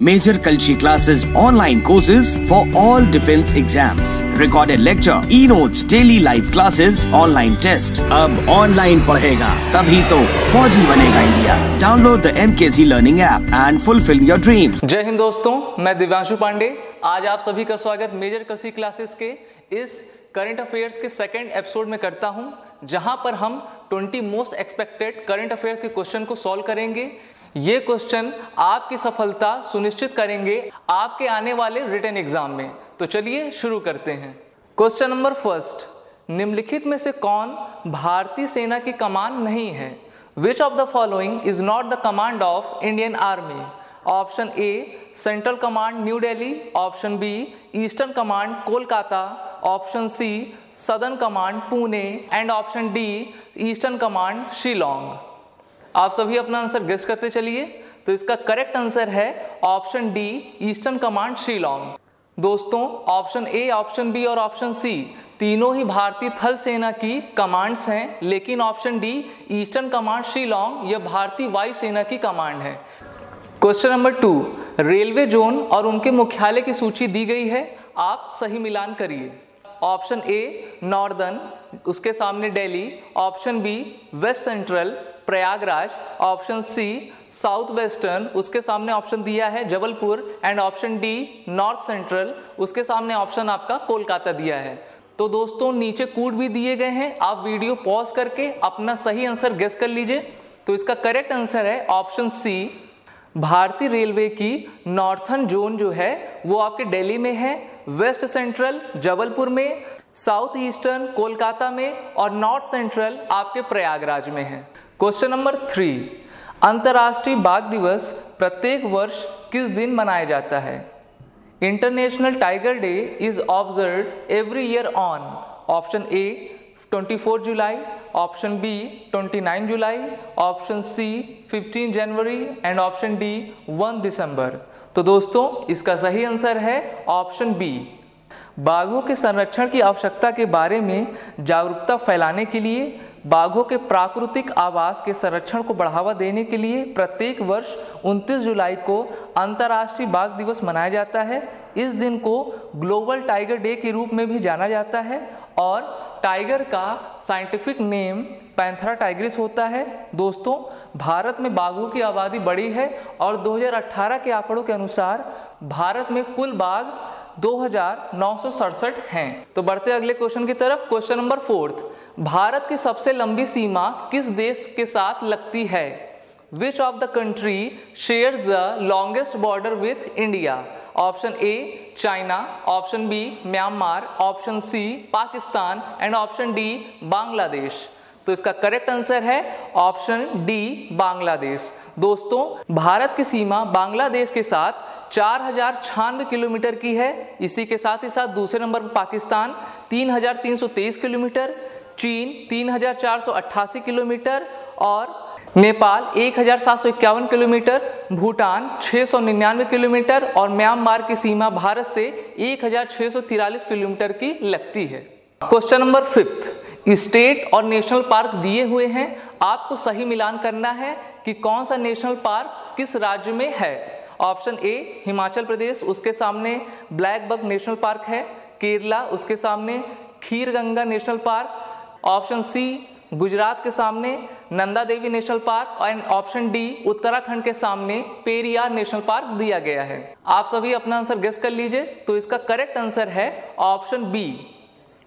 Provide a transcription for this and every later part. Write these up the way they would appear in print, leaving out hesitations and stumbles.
Major Kalshi classes, online courses for all defense exams, recorded lecture, e-notes, daily live classes, online test. अब online पढ़ेगा तभी तो फौजी बनेगा India. Download the MKZ Learning app and fulfill your dreams. जय हिंद दोस्तों, मैं दिव्यांशु पांडे। आज आप सभी का स्वागत मेजर कल्शी क्लासेस के इस करंट अफेयर्स के सेकंड एपिसोड में करता हूं, जहां पर हम 20 मोस्ट एक्सपेक्टेड करंट अफेयर्स के क्वेश्चन को सॉल्व करेंगे। ये क्वेश्चन आपकी सफलता सुनिश्चित करेंगे आपके आने वाले रिटन एग्जाम में। तो चलिए शुरू करते हैं। क्वेश्चन नंबर फर्स्ट, निम्नलिखित में से कौन भारतीय सेना की कमान नहीं है? Which of the following is not the command of Indian army? Option A central command new Delhi, option B eastern command Kolkata, option C southern command Pune and option D eastern command Shillong. आप सभी अपना आंसर गेस करते चलिए। तो इसका correct answer है option D eastern command Shillong. दोस्तों, option A, option B और ऑप्शन सी तीनों ही भारतीय थल सेना की कमांड्स हैं, लेकिन option D eastern command Shillong यह भारतीय वायु सेना की कमांड है। क्वेश्चन नंबर 2, रेलवे जोन और उनके मुख्यालय की सूची दी गई है, आप सही मिलान करिए। ऑप्शन ए नॉर्दर्न, उसके सामने Delhi, option B west central Prayagraj, option C south western, उसके सामने ऑप्शन दिया है Jabalpur and option D north central, उसके सामने ऑप्शन आपका कोलकाता दिया है। तो दोस्तों नीचे कोड भी दिए गए हैं, आप वीडियो पॉज करके अपना सही आंसर गेस कर लीजिए। तो इसका करेक्ट आंसर है ऑप्शन सी, भारतीय रेलवे की नॉर्थर्न जोन जो है वो आपके दिल्ली में है, वेस्ट सेंट्रल जबलपुर में, साउथ ईस्टर्न कोलकाता में और नॉर्थ सेंट्रल आपके प्रयागराज में है। क्वेश्चन नंबर 3, अंतर्राष्ट्रीय बाघ दिवस प्रत्येक वर्ष किस दिन मनाया जाता है? International tiger day is observed every year on. Option A 24 जुलाई, ऑप्शन बी 29 जुलाई, ऑप्शन सी 15 जनवरी एंड ऑप्शन डी 1 दिसंबर। तो दोस्तों इसका सही आंसर है ऑप्शन बी। बाघों के संरक्षण की आवश्यकता के बारे में जागरूकता फैलाने के लिए, बाघों के प्राकृतिक आवास के संरक्षण को बढ़ावा देने के लिए प्रत्येक वर्ष 29 जुलाई को अंतर्राष्ट्रीय बाघ दिवस मनाया जाता है। इस दिन को ग्लोबल टाइगर डे के रूप में भी जाना जाता है और टाइगर का साइंटिफिक नेम पैंथेरा टाइग्रिस होता है। दोस्तों, भारत में बाघों की आबादी बढ़ी है और 2018 के आंकड़ों के अनुसार भारत में कुल बाघ 2967 हैं। तो बढ़ते अगले क्वेश्चन की तरफ। क्वेश्चन नंबर 4, भारत की सबसे लंबी सीमा किस देश के साथ लगती है? Which of the country shares the longest border with India? Option A China, option B Myanmar, option C Pakistan and option D Bangladesh. तो इसका करेक्ट आंसर है ऑप्शन डी बांग्लादेश। दोस्तों, भारत की सीमा बांग्लादेश के साथ 4096 किलोमीटर की है। इसी के साथ ही साथ दूसरे नंबर पर पाकिस्तान 3323 किलोमीटर, चीन 3488 किलोमीटर और नेपाल 1751 किलोमीटर, भूटान 699 किलोमीटर और म्यांमार की सीमा भारत से 1643 किलोमीटर की लगती है। क्वेश्चन नंबर 5, स्टेट और नेशनल पार्क दिए हुए हैं, आपको सही मिलान करना है कि कौन सा नेशनल पार्क किस राज्य में है। ऑप्शन ए हिमाचल प्रदेश, उसके सामने ब्लैक बक नेशनल पार्क है, केरला उसके सामने Kheer Ganga national park, option C Gujarat के सामने Nanda Devi national park and option D Uttarakhand के सामने पेरियार नेशनल पार्क दिया गया है। आप सभी अपना आंसर गेस कर लीजिए। तो इसका करेक्ट आंसर है ऑप्शन बी।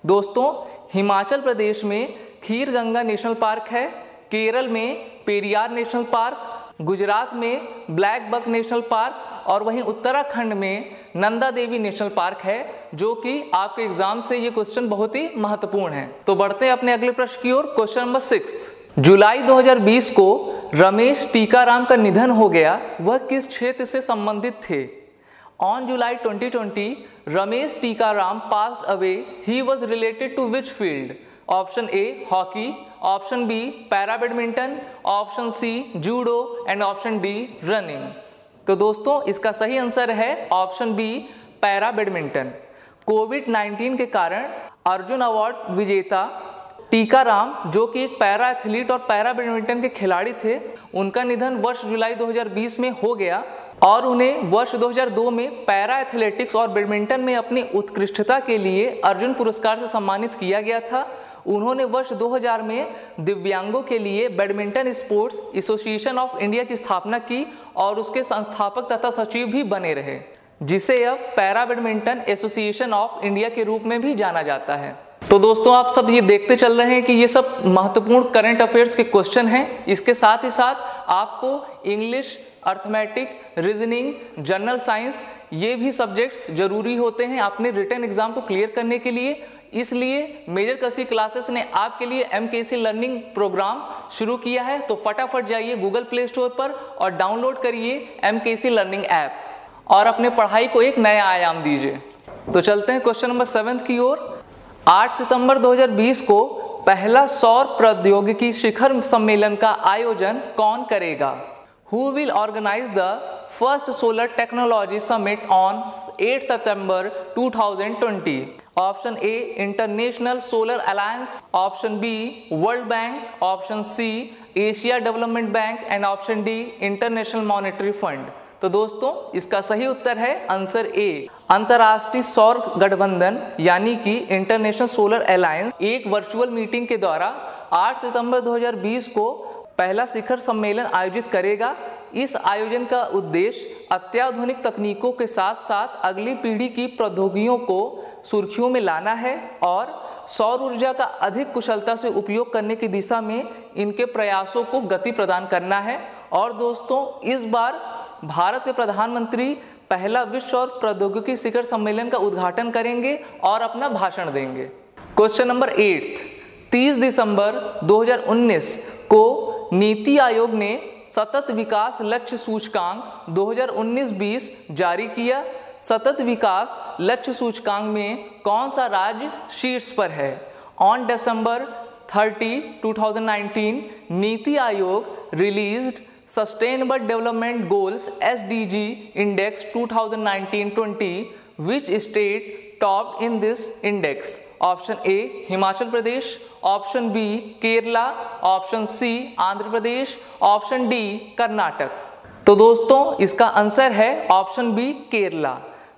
दोस्तों, हिमाचल प्रदेश में खीर गंगा नेशनल पार्क है, केरल में पेरियार नेशनल पार्क, गुजरात में ब्लैक बक नेशनल पार्क और वहीं उत्तराखंड में नंदा देवी नेशनल पार्क है, जो कि आपके एग्जाम से ये क्वेश्चन बहुत ही महत्वपूर्ण है। तो बढ़ते हैं अपने अगले प्रश्न की ओर। क्वेश्चन नंबर 6, जुलाई 2020 को रमेश टीकाराम का निधन हो गया, वह किस क्षेत्र से संबंधित थे? On July 2020 Ramesh Tikaram passed away, he was related to which field? Option A hockey, option B para badminton, option C judo and option D running. तो दोस्तों इसका सही आंसर है ऑप्शन बी पैरा बैडमिंटन। कोविड-19 के कारण अर्जुन अवार्ड विजेता टीकाराम, जो कि एक पैरा एथलीट और पैरा बैडमिंटन के खिलाड़ी थे, उनका निधन वर्ष जुलाई 2020 में हो गया। और उन्हें वर्ष 2002 में पैरा एथलेटिक्स और बैडमिंटन में अपनी उत्कृष्टता के लिए अर्जुन पुरस्कार से सम्मानित किया गया था। उन्होंने वर्ष 2000 में दिव्यांगों के लिए badminton sports association of India की स्थापना की और उसके संस्थापक तथा सचिव भी बने रहे, जिसे अब para badminton association of India के रूप में भी जाना जाता है। तो दोस्तों, आप सब ये देखते चल रहे हैं कि ये सब महत्वपूर्ण करंट अफेयर्स के क्वेश्चन हैं। इसके साथ ही साथ आपको English, arithmetic, reasoning, general science ये भी सब्जेक्ट्स जरूरी होते हैं अपने रिटन एग्जाम को क्लियर करने के लिए। इसलिए मेजर कृषि क्लासेस ने आपके लिए MKC लर्निंग प्रोग्राम शुरू किया है। तो फटाफट जाइए गूगल प्ले स्टोर पर और डाउनलोड करिए MKC लर्निंग ऐप और अपने पढ़ाई को एक नया आयाम दीजिए। तो चलते हैं क्वेश्चन नंबर 7 की ओर। 8 सितंबर 2020 को पहला सौर प्रौद्योगिकी शिखर सम्मेलन का आयोजन कौन करेगा? Who will organize the first solar technology summit on 8 September 2020? Option A, International Solar Alliance. Option B, World Bank. Option C, Asia Development Bank. And Option D, International Monetary Fund. तो दोस्तों, इसका सही उत्तर है आंसर ए, अंतर्राष्ट्रीय सौर गठबंधन यानी कि इंटरनेशनल सोलर अलायंस एक वर्चुअल मीटिंग के द्वारा 8 सितंबर 2020 को पहला शिखर सम्मेलन आयोजित करेगा। इस आयोजन का उद्देश्य अत्याधुनिक तकनीकों के साथ साथ अगली पीढ़ी की प्रौद्योगिकियों को सुर्खियों में लाना है और सौर ऊर्जा का अधिक कुशलता से उपयोग करने की दिशा में इनके प्रयासों को गति प्रदान करना है। और दोस्तों, इस बार भारत के प्रधानमंत्री पहला विश्व सौर प्रौद्योगिकी शिखर सम्मेलन का उद्घाटन करेंगे और अपना भाषण देंगे। क्वेश्चन नंबर 8, 30 दिसंबर 2019 को नीति आयोग ने सतत विकास लक्ष्य सूचकांक 2019-20 जारी किया। सतत विकास लक्ष्य सूचकांक में कौन सा राज्य शीर्ष पर है? On December 30, 2019, NITI Aayog released sustainable development goals SDG index 2019-20 which state topped in this index? Option A Himachal Pradesh, option B Kerala, option C Andhra Pradesh, option D Karnataka. तो दोस्तों, इसका आंसर है ऑप्शन बी केरला।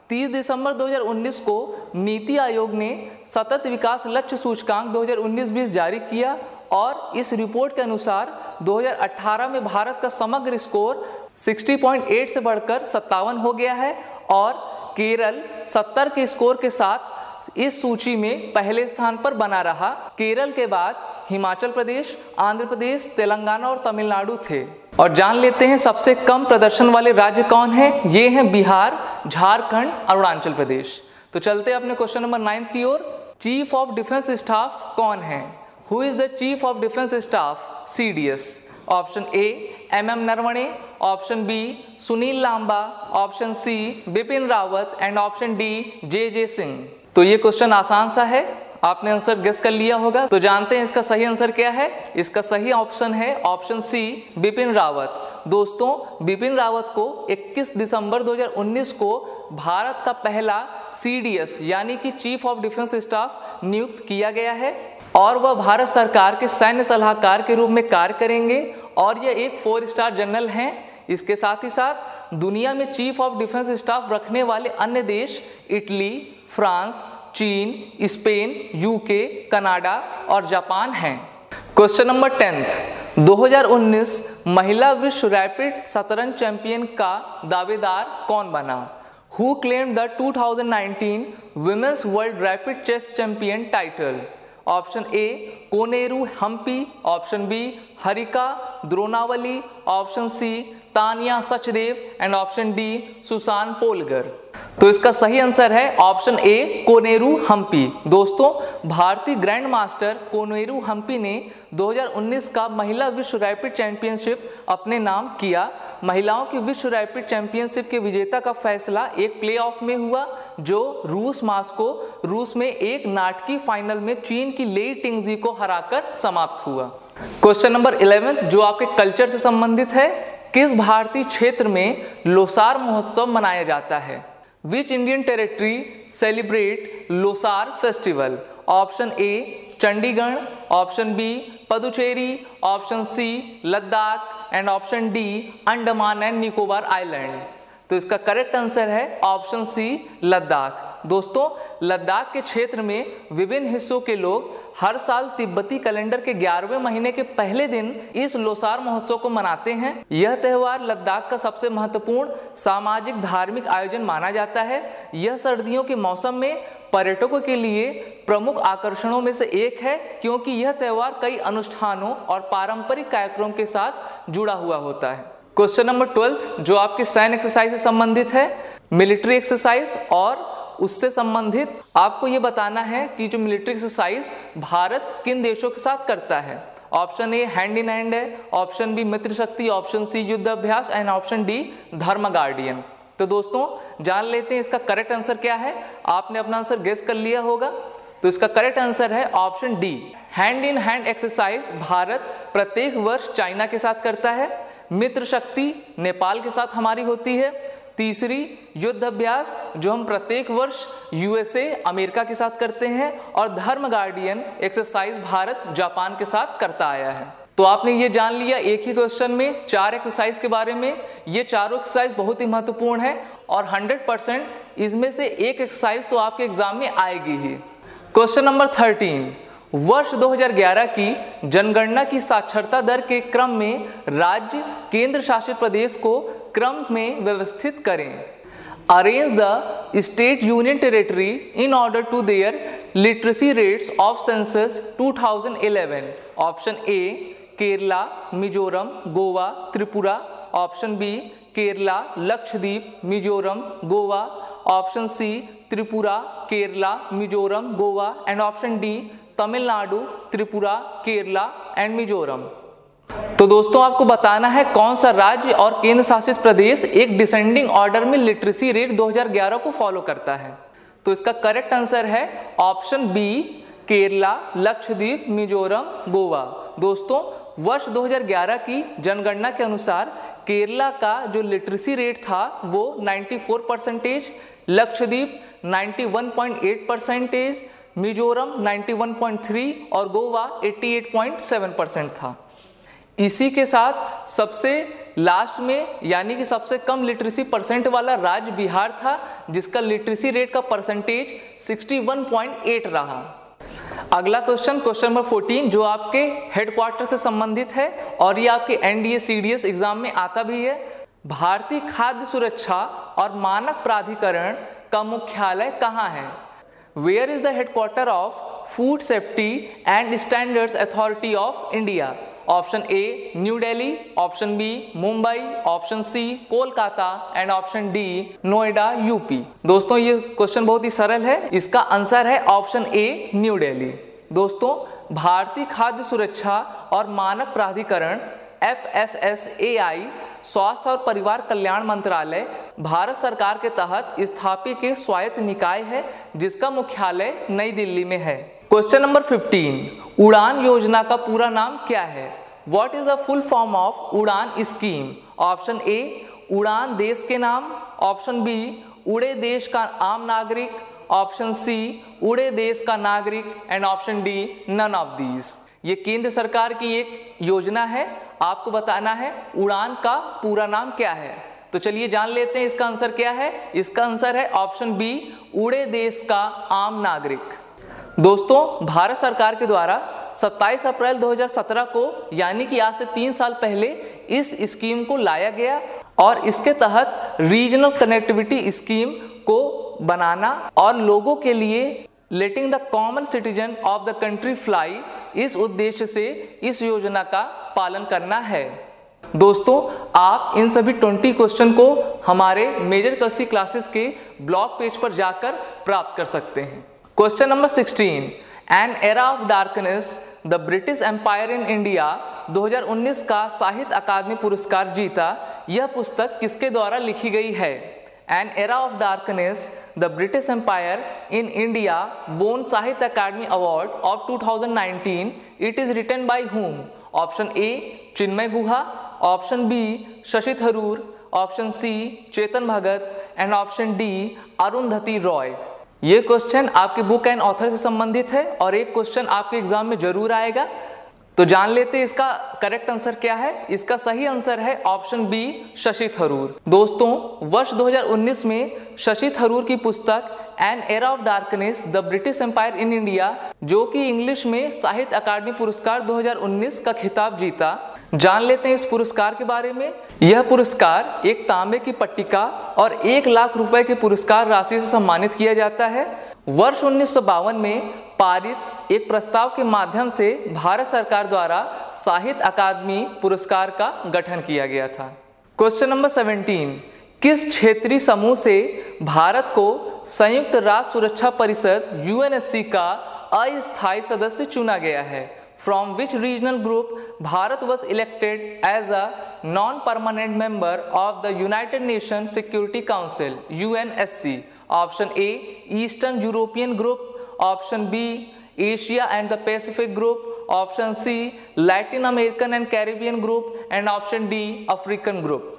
30 दिसंबर 2019 को नीति आयोग ने सतत विकास लक्ष्य सूचकांक 2019-20 जारी किया और इस रिपोर्ट के अनुसार 2018 में भारत का समग्र स्कोर 60.8 से बढ़कर 57 हो गया है और केरल 70 के स्कोर के साथ इस सूची में पहले स्थान पर बना रहा। केरल के बाद हिमाचल प्रदेश, आंध्र प्रदेश, तेलंगाना और तमिलनाडु थे। और जान लेते हैं सबसे कम प्रदर्शन वाले राज्य कौन है। ये हैं बिहार, झारखंड, अरुणाचल प्रदेश। तो चलते हैं अपने क्वेश्चन नंबर 9 की ओर। चीफ ऑफ डिफेंस स्टाफ कौन है? Who is the chief of defence staff CDS? Option A MM Naravane, option B Sunil Lamba, option C Bipin Rawat and option D JJ Singh. तो ये क्वेश्चन आसान सा है, आपने आंसर गेस कर लिया होगा। तो जानते हैं इसका सही आंसर क्या है। इसका सही ऑप्शन है ऑप्शन सी बिपिन रावत। दोस्तों, बिपिन रावत को 21 दिसंबर 2019 को भारत का पहला CDS यानी कि चीफ ऑफ डिफेंस स्टाफ नियुक्त किया गया है और वह भारत सरकार के सैन्य सलाहकार के रूप में कार्य करेंगे और यह एक 4 स्टार जनरल हैं। इसके साथ ही साथ दुनिया में चीफ ऑफ डिफेंस स्टाफ रखने वाले अन्य देश इटली, फ्रांस, चीन, स्पेन, UK, कनाडा और जापान हैं। क्वेश्चन नंबर 10, 2019 महिला विश्व रैपिड शतरंज चैंपियन का दावेदार कौन बना? Who claimed the 2019 women's world rapid chess champion title? Option A Koneru Humpy, option B Harika Dronavalli, option C Tania Sachdev and option D Susan Polgar. तो इसका सही आंसर है ऑप्शन ए कोनेरू हम्पी। दोस्तों, भारतीय ग्रैंड मास्टर कोनेरू हम्पी ने 2019 का महिला विश्व रैपिड चैंपियनशिप अपने नाम किया। महिलाओं की विश्व रैपिड चैंपियनशिप के विजेता का फैसला एक प्लेऑफ में हुआ जो रूस में एक नाटकीय फाइनल में चीन की लेई टिंगजी को हराकर समाप्त हुआ। क्वेश्चन नंबर 11 जो आपके कल्चर से संबंधित है। किस भारतीय क्षेत्र में लोसार महोत्सव मनाया जाता है? Which Indian territory celebrate Losar festival? Option A Chandigarh, option B Puducherry, option C Ladakh and option D Andaman and Nicobar island. तो इसका करेक्ट आंसर है ऑप्शन सी लद्दाख। दोस्तों, लद्दाख के क्षेत्र में विभिन्न हिस्सों के लोग हर साल तिब्बती कैलेंडर के 11वें महीने के पहले दिन इस लोसार महोत्सव को मनाते हैं। यह त्योहार लद्दाख का सबसे महत्वपूर्ण सामाजिक धार्मिक आयोजन माना जाता है। यह सर्दियों के मौसम में पर्यटकों के लिए प्रमुख आकर्षणों में से एक है, क्योंकि यह त्योहार कई अनुष्ठानों और पारंपरिक कार्यक्रमों के साथ जुड़ा हुआ होता है। क्वेश्चन नंबर 12 जो आपके सैन्य एक्सरसाइज से संबंधित है, मिलिट्री एक्सरसाइज, और उससे संबंधित आपको ये बताना है कि जो मिलिट्री एक्सरसाइज भारत किन देशों के साथ करता है। Option A hand in hand है, ऑप्शन बी मित्र शक्ति, ऑप्शन सी युद्ध अभ्यास एंड ऑप्शन डी धर्म गार्डियन। तो दोस्तों जान लेते हैं इसका करेक्ट आंसर क्या है। आपने अपना आंसर गेस कर लिया होगा, तो इसका करेक्ट आंसर है option D hand in hand exercise Bharat प्रत्येक वर्ष चाइना के साथ करता है। मित्र शक्ति नेपाल के साथ हमारी होती है। तीसरी युद्ध अभ्यास जो हम प्रत्येक वर्ष यूएसए अमेरिका के साथ करते हैं, और धर्म गार्डियन एक्सरसाइज भारत जापान के साथ करता आया है। तो आपने ये जान लिया एक ही क्वेश्चन में 4 एक्सरसाइज के बारे में। ये चारों एक्सरसाइज बहुत ही महत्वपूर्ण है और 100% इसमें से एक एक्सरसाइज तो आपके एग्जाम में आएगी ही। क्वेश्चन नंबर 13, वर्ष 2011 की जनगणना की साक्षरता दर के क्रम में राज्य केंद्र शासित प्रदेश को क्रम में व्यवस्थित करें। Arrange the state union territory in order to their literacy rates of census 2011। Option A Kerala, Mizoram, Goa, Tripura. Option B Kerala, Lakshadweep, Mizoram, Goa. Option C Tripura, Kerala, Mizoram, Goa. And option D Tamil Nadu, Tripura, Kerala and Mizoram. तो दोस्तों आपको बताना है कौन सा राज्य और केंद्र शासित प्रदेश एक डिसेंडिंग ऑर्डर में लिटरेसी रेट 2011 को फॉलो करता है। तो इसका करेक्ट आंसर है ऑप्शन बी केरला, लक्षद्वीप, मिजोरम, गोवा। दोस्तों वर्ष 2011 की जनगणना के अनुसार केरला का जो लिटरेसी रेट था वो 94%, लक्षद्वीप 91.8%, मिजोरम 91.3 और गोवा 88.7% था। इसी के साथ सबसे लास्ट में यानी कि सबसे कम लिटरेसी परसेंट वाला राज्य बिहार था, जिसका लिटरेसी रेट का परसेंटेज 61.8 रहा। अगला क्वेश्चन, क्वेश्चन नंबर 14 जो आपके हेडक्वार्टर से संबंधित है और ये आपके एनडीए सीडीएस एग्जाम में आता भी है। भारतीय खाद्य सुरक्षा और मानक प्राधिकरण का मुख्यालय कहाँ है? Where is the headquarter of food safety and standards authority of India? Option A new Delhi, option B Mumbai, option C Kolkata and option D Noida UP. दोस्तों ये क्वेश्चन बहुत ही सरल है, इसका आंसर है ऑप्शन ए न्यू दिल्ली। दोस्तों भारतीय खाद्य सुरक्षा और मानक प्राधिकरण FSSAI स्वास्थ्य और परिवार कल्याण मंत्रालय भारत सरकार के तहत स्थापित एक स्वायत्त निकाय है जिसका मुख्यालय नई दिल्ली में है। क्वेश्चन नंबर 15, उड़ान योजना का पूरा नाम क्या है? What is the full form of उड़ान स्कीम? ऑप्शन ए उड़ान देश के नाम, ऑप्शन बी उड़े देश का आम नागरिक, ऑप्शन सी उड़े देश का नागरिक and option D none of these. ये केंद्र सरकार की एक योजना है, आपको बताना है उड़ान का पूरा नाम क्या है। तो चलिए जान लेते हैं इसका आंसर क्या है। इसका आंसर है ऑप्शन बी उड़े देश का आम नागरिक। दोस्तों भारत सरकार के द्वारा 27 अप्रैल 2017 को यानी कि आज से 3 साल पहले इस स्कीम को लाया गया और इसके तहत रीजनल कनेक्टिविटी स्कीम को बनाना और लोगों के लिए letting the common citizen of the country fly, इस उद्देश्य से इस योजना का पालन करना है। दोस्तों आप इन सभी 20 क्वेश्चन को हमारे मेजर कर्सी क्लासेस के ब्लॉग पेज पर जाकर प्राप्त कर सकते हैं। Question number 16, an era of darkness the British empire in India 2019 का साहित्य अकादमी पुरस्कार जीता। यह पुस्तक किसके द्वारा लिखी गई है? An era of darkness the British empire in India won Sahitya Akademi award of 2019। It is written by whom? Option A Chinmay Guha, option B Shashi Tharoor, option C Chetan Bhagat and option D Arundhati Roy. ये क्वेश्चन आपके बुक एंड ऑथर से संबंधित है और एक क्वेश्चन आपके exam में जरूर आएगा। तो जान लेते हैं इसका करेक्ट आंसर क्या है। इसका सही आंसर है ऑप्शन बी, शशि थरूर। दोस्तों, वर्ष 2019 में शशि थरूर की पुस्तक an era of darkness the British empire in India, जो कि इंग्लिश में साहित्य अकादमी पुरस्कार 2019 का खिताब जीता। जान लेते हैं इस पुरस्कार के बारे में। यह पुरस्कार एक तांबे की पट्टिका और 1 लाख रुपए की पुरस्कार राशि से सम्मानित किया जाता है। वर्ष 1952 में पारित एक प्रस्ताव के माध्यम से भारत सरकार द्वारा साहित्य अकादमी पुरस्कार का गठन किया गया था। क्वेश्चन नंबर 17, किस क्षेत्रीय समूह से भारत को संयुक्त राष्ट्र सुरक्षा परिषद यूएनएससी का अस्थायी सदस्य चुना गया है? From which regional group Bharat was elected as a non-permanent member of the United Nations Security Council (UNSC)? Option A, Eastern European Group. Option B, Asia and the Pacific Group. Option C, Latin American and Caribbean Group. And Option D, African Group.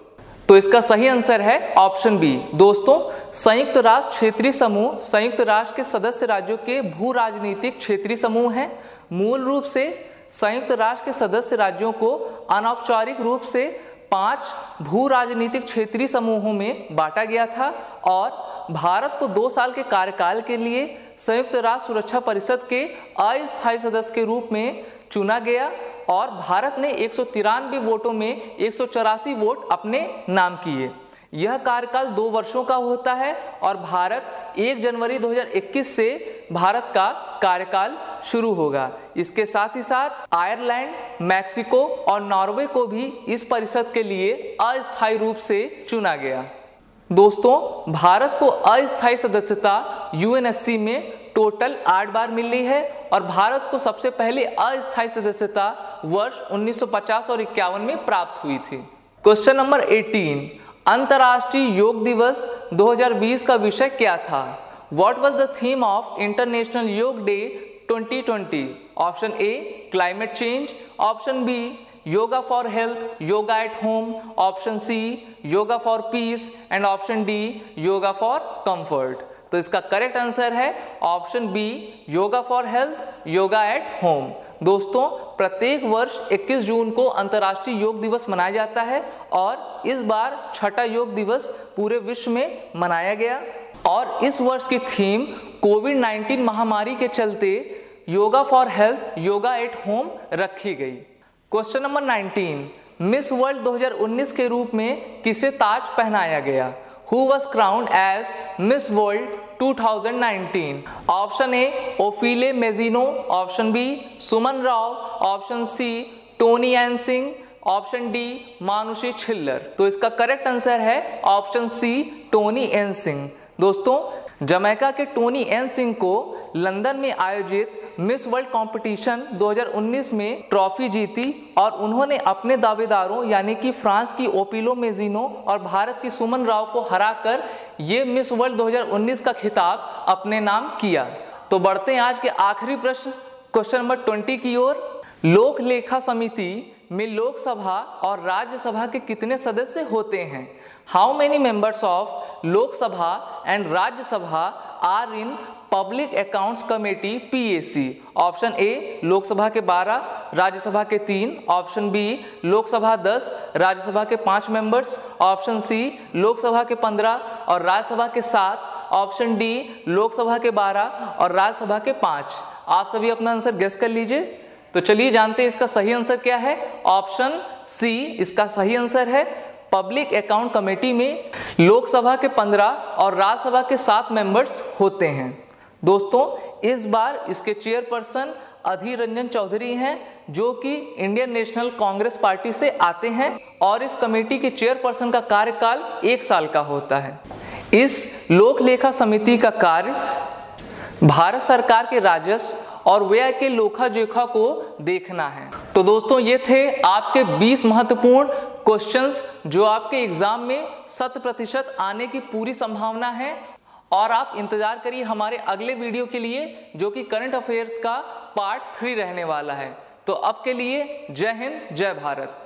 तो इसका सही answer है option B. दोस्तों, संयुक्त राष्ट्र क्षेत्रीय समूह संयुक्त राष्ट्र के सदस्य राज्यों के भू राजनीतिक क्षेत्रीय समूह हैं। मूल रूप से संयुक्त राष्ट्र के सदस्य राज्यों को अनौपचारिक रूप से 5 भू राजनीतिक क्षेत्रीय समूहों में बांटा गया था और भारत को 2 साल के कार्यकाल के लिए संयुक्त राष्ट्र सुरक्षा परिषद के अस्थायी सदस्य के रूप में चुना गया और भारत ने 193 वोटों में 184 वोट अपने नाम किए। यह कार्यकाल 2 वर्षों का होता है और भारत 1 जनवरी 2021 से भारत का कार्यकाल शुरू होगा। इसके साथ ही साथ आयरलैंड, मैक्सिको और नॉर्वे को भी इस परिषद के लिए अस्थायी रूप से चुना गया। दोस्तों, भारत को अस्थायी सदस्यता यूएनएससी में टोटल 8 बार मिली है और भारत को सबसे पहले अस्थायी सदस्यता वर्ष 1950 और 51 में प्राप्त हुई थी। क्वेश्चन नंबर 18, अंतर्राष्ट्रीय योग दिवस 2020 का विषय क्या था? What was the theme of International Yoga Day 2020? Option A, climate change. Option B, yoga for health, yoga at home. Option C, yoga for peace. And option D, yoga for comfort. तो इसका correct answer है option B, yoga for health, yoga at home. दोस्तों, प्रत्येक वर्ष 21 जून को अंतर्राष्ट्रीय योग दिवस मनाया जाता है और इस बार 6ठा योग दिवस पूरे विश्व में मनाया गया और इस वर्ष की थीम कोविड-19 महामारी के चलते yoga for health, yoga at home रखी गई। क्वेश्चन नंबर 19, मिस वर्ल्ड 2019 के रूप में किसे ताज पहनाया गया? Who was crowned as Miss World 2019? Option A, Ophile Mezzino. Option B, Suman Rao. Option C, Tony Ansing. Option D, Manushi Chhillar. तो इसका करेक्ट आंसर है ऑप्शन सी, टोनी एनसिंग। दोस्तों, जमैका के एन एनसिंग को लंदन में आयोजित मिस वर्ल्ड कंपटीशन 2019 में ट्रॉफी जीती और उन्होंने अपने दावेदारों यानी कि फ्रांस की ओपिलो मेजिनो और भारत की सुमन राव को हराकर ये मिस वर्ल्ड 2019 का खिताब अपने नाम किया। तो बढ़ते हैं आज के आखिरी प्रश्न, क्वेश्चन नंबर 20 की ओर। लोक लेखा समिति में लोकसभा और राज्यसभा के कितने सदस्य होते हैं? How many members of Lok Sabha and Rajya Sabha are in public accounts committee PAC? Option A, Lok Sabha के 12, राज्यसभा के 3। ऑप्शन बी, लोकसभा 10, राज्यसभा के 5 मेंबर्स। ऑप्शन सी, लोकसभा के 15 और राज्यसभा के 7। ऑप्शन डी, लोकसभा के 12 और राज्यसभा के 5। आप सभी अपना आंसर गेस कर लीजिए। तो चलिए जानते हैं इसका सही आंसर क्या है। ऑप्शन सी इसका सही आंसर है। पब्लिक अकाउंट कमेटी में लोकसभा के 15 और राज्यसभा के 7 मेंबर्स होते हैं। दोस्तों, इस बार इसके चेयरपर्सन अधीर रंजन चौधरी हैं जो कि इंडियन नेशनल कांग्रेस पार्टी से आते हैं और इस कमेटी के चेयरपर्सन का कार्यकाल 1 साल का होता है। इस लोक लेखा समिति का कार्य भारत सरकार के राजस्व और व्यय के लेखा जोखा को देखना है। तो दोस्तों, ये थे आपके 20 महत्वपूर्ण क्वेश्चंस जो आपके एग्जाम में 100% आने की पूरी संभावना है और आप इंतजार करिए हमारे अगले वीडियो के लिए जो कि करंट अफेयर्स का पार्ट 3 रहने वाला है। तो अब के लिए जय हिंद, जय भारत।